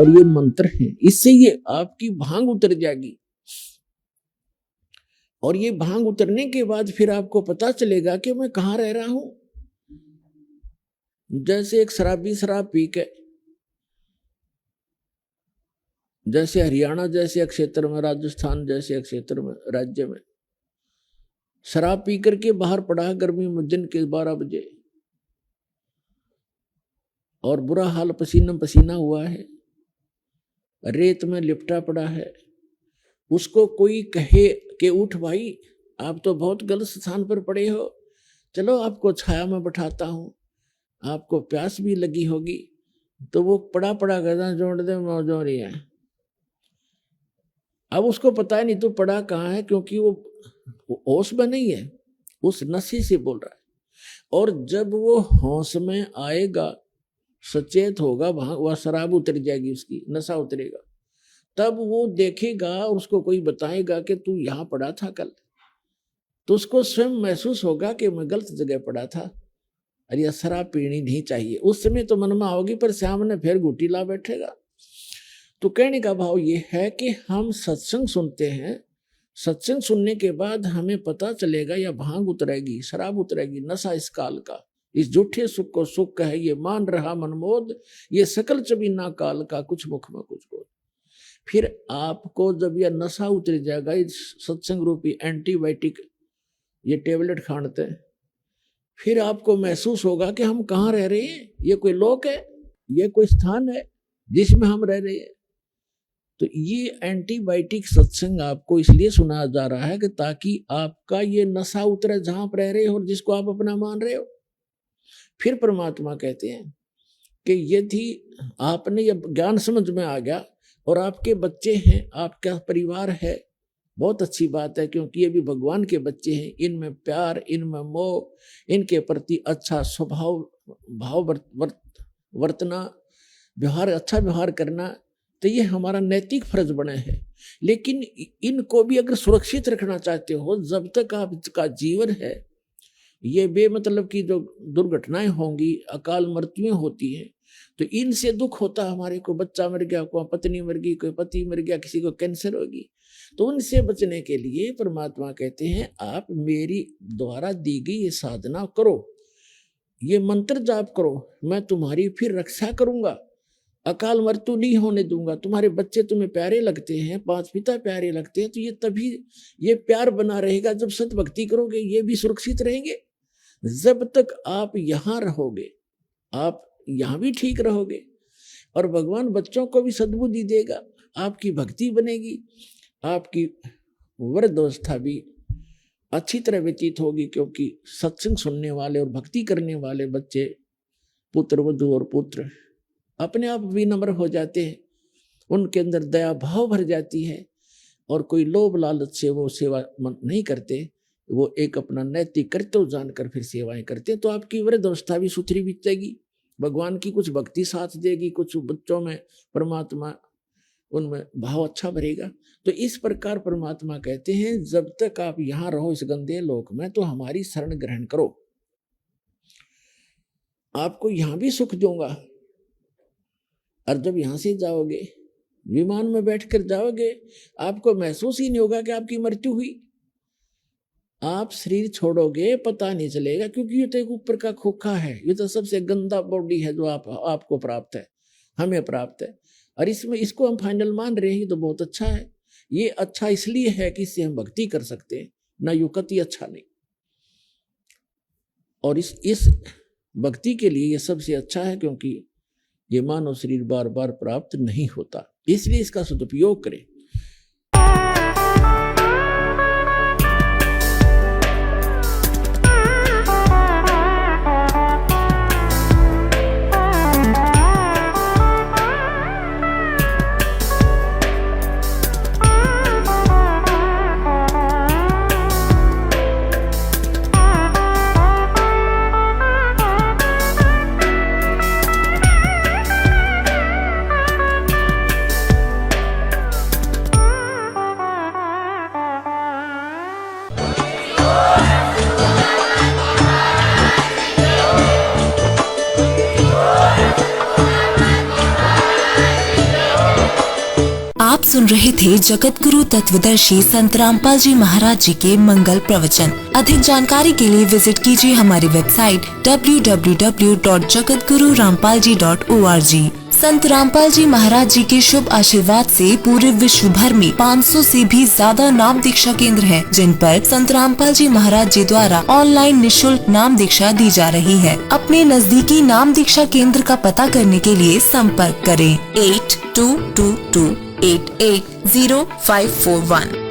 और ये मंत्र है, इससे ये आपकी भांग उतर जाएगी। और ये भांग उतरने के बाद फिर आपको पता चलेगा कि मैं कहाँ रह रहा हूं। जैसे एक शराबी शराब पी के, जैसे हरियाणा जैसे क्षेत्र में, राजस्थान जैसे क्षेत्र में, राज्य में शराब पी करके बाहर पड़ा है गर्मी में दिन के 12 बजे, और बुरा हाल, पसीना पसीना हुआ है, रेत में लिपटा पड़ा है। उसको कोई कहे कि उठ भाई, आप तो बहुत गलत स्थान पर पड़े हो, चलो आपको छाया में बैठाता हूं, आपको प्यास भी लगी होगी। तो वो पड़ा पड़ा गदा जोड़ दे मौजो रही है। अब उसको पता है नहीं तो पड़ा कहाँ है, क्योंकि वो होश में नहीं है, उस नशे से बोल रहा है। और जब वो होश में आएगा, सचेत होगा, वह शराब उतर जाएगी, उसकी नशा उतरेगा, तब वो देखेगा और उसको कोई बताएगा कि तू यहाँ पड़ा था कल, तो उसको स्वयं महसूस होगा कि मैं गलत जगह पड़ा था, अरे यह शराब पीनी नहीं चाहिए। उस समय तो मन में आओगी, पर सामने फिर घुटी ला बैठेगा। तो कहने का भाव ये है कि हम सत्संग सुनते हैं, सत्संग सुनने के बाद हमें पता चलेगा यह भांग उतरेगी, शराब उतरेगी, नशा इस काल का, इस झूठे सुख को सुख है, ये मान रहा मनमोद, ये सकल चबीना काल का, कुछ मुख में कुछ बोल। फिर आपको जब यह नशा उतर जाएगा, इस सत्संग रूपी एंटीबायोटिक ये टेबलेट खाते हैं, फिर आपको महसूस होगा कि हम कहाँ रह रहे हैं, ये कोई लोक है, ये कोई स्थान है जिसमें हम रह रहे हैं। तो ये एंटीबायोटिक सत्संग आपको इसलिए सुनाया जा रहा है कि ताकि आपका ये नशा उतरे जहां आप रह रहे हो और जिसको आप अपना मान रहे हो। फिर परमात्मा कहते हैं कि यदि आपने ये ज्ञान समझ में आ गया और आपके बच्चे हैं, आपका परिवार है, बहुत अच्छी बात है, क्योंकि ये भी भगवान के बच्चे हैं, इनमें प्यार, इनमें मोह, इनके प्रति अच्छा स्वभाव भाव वर्तना, व्यवहार, अच्छा व्यवहार करना, तो ये हमारा नैतिक फर्ज बने है। लेकिन इनको भी अगर सुरक्षित रखना चाहते हो, जब तक आपका जीवन है, ये बेमतलब की जो दुर्घटनाएं होंगी, अकाल मृत्युएं होती हैं, तो इनसे दुख होता है हमारे को, बच्चा मर गया, कोई पत्नी मर गई, कोई पति मर गया, किसी को कैंसर होगी, तो उनसे बचने के लिए परमात्मा कहते हैं आप मेरी द्वारा दी गई ये साधना करो, ये मंत्र जाप करो, मैं तुम्हारी फिर रक्षा करूंगा, अकाल मृत्यु नहीं होने दूंगा। तुम्हारे बच्चे तुम्हें प्यारे लगते हैं, 5 पिता प्यारे लगते हैं, तो ये तभी ये प्यार बना रहेगा जब सत भक्ति करोगे, ये भी सुरक्षित रहेंगे। जब तक आप यहाँ रहोगे, आप यहाँ भी ठीक रहोगे, और भगवान बच्चों को भी सद्बुद्धि देगा, आपकी भक्ति बनेगी, आपकी वृद्धावस्था भी अच्छी तरह व्यतीत होगी, क्योंकि सत्संग सुनने वाले और भक्ति करने वाले बच्चे, पुत्र वधू और पुत्र अपने आप विनम्र हो जाते हैं, उनके अंदर दया भाव भर जाती है, और कोई लोभ लालच से वो सेवा नहीं करते, वो एक अपना नैतिक कर्तव्य जानकर फिर सेवाएं करते हैं। तो आपकी वृद्धावस्था भी सुथरी बीतेगी, भगवान की कुछ भक्ति साथ देगी, कुछ बच्चों में परमात्मा उनमें भाव अच्छा भरेगा। तो इस प्रकार परमात्मा कहते हैं जब तक आप यहाँ रहो इस गंदे लोक में, तो हमारी शरण ग्रहण करो, आपको यहाँ भी सुख दूंगा। और जब यहाँ से जाओगे, विमान में बैठकर जाओगे, आपको महसूस ही नहीं होगा कि आपकी मृत्यु हुई। आप शरीर छोड़ोगे, पता नहीं चलेगा, क्योंकि ये तो एक ऊपर का खोखा है, ये तो सबसे गंदा बॉडी है जो आपको प्राप्त है, हमें प्राप्त है, और इसमें इसको हम फाइनल मान रहे हैं, तो बहुत अच्छा है। ये अच्छा इसलिए है कि इससे हम भक्ति कर सकते हैं, ना युक्ति अच्छा नहीं। और इस भक्ति के लिए ये सबसे अच्छा है, क्योंकि ये मानव शरीर बार बार प्राप्त नहीं होता, इसलिए इसका सदुपयोग करें। आप सुन रहे थे जगत गुरु तत्वदर्शी संत रामपाल जी महाराज जी के मंगल प्रवचन। अधिक जानकारी के लिए विजिट कीजिए हमारी वेबसाइट www.jagatgururampalji.org। संत रामपाल जी महाराज जी के शुभ आशीर्वाद से पूरे विश्व भर में 500 से भी ज्यादा नाम दीक्षा केंद्र हैं, जिन पर संत रामपाल जी महाराज जी द्वारा ऑनलाइन निशुल्क नाम दीक्षा दी जा रही है। अपने नजदीकी नाम दीक्षा केंद्र का पता करने के लिए संपर्क करें 8222880541।